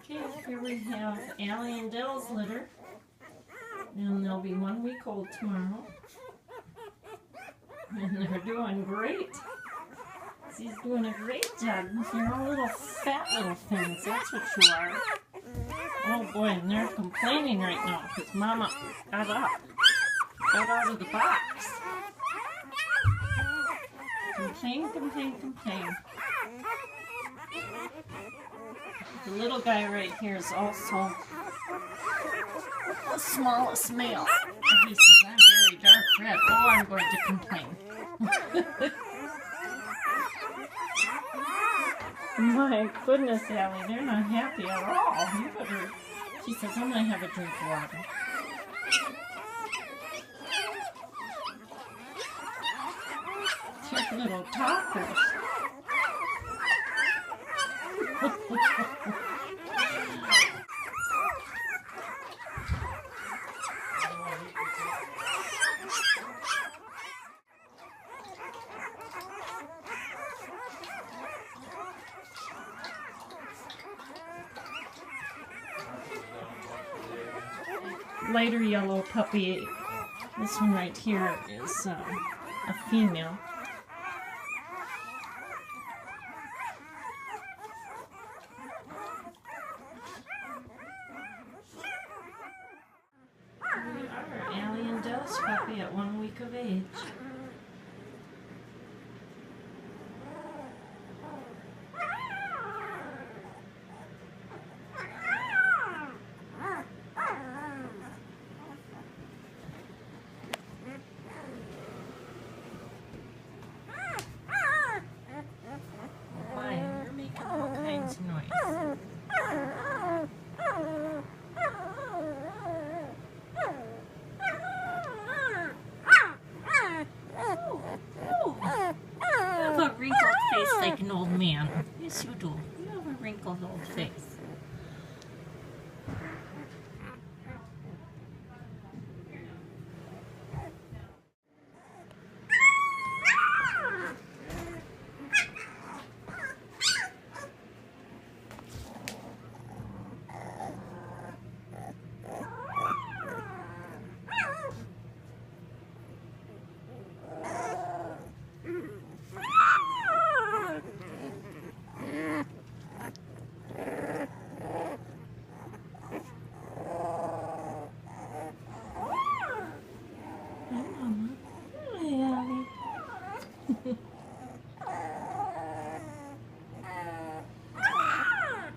Okay, here we have Allie and Dell's litter. And they'll be 1 week old tomorrow. And they're doing great. She's doing a great job. You're all little fat little things. That's what you are. Oh boy, and they're complaining right now because Mama got up. Got out of the box. Complain, complain, complain. The little guy right here is also the smallest male. And he says, I'm very dark red. Oh, I'm going to complain. My goodness, Allie, they're not happy at all. You better... She says, I'm going to have a drink of water. Cute little talkers. Lighter yellow puppy. This one right here is a female. We are Allie and Dell's puppy at 1 week of age. Noise. You have a wrinkled face like an old man. Yes, you do. You have a wrinkled old face.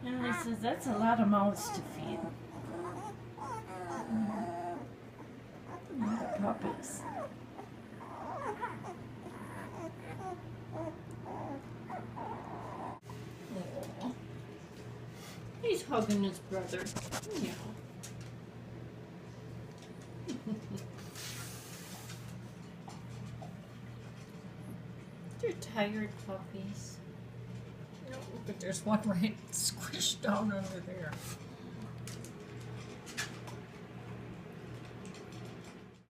Allie says that's a lot of mouths to feed. Puppies. Oh. He's hugging his brother. Yeah. They're tired puppies. No, but there's one right squished down under there.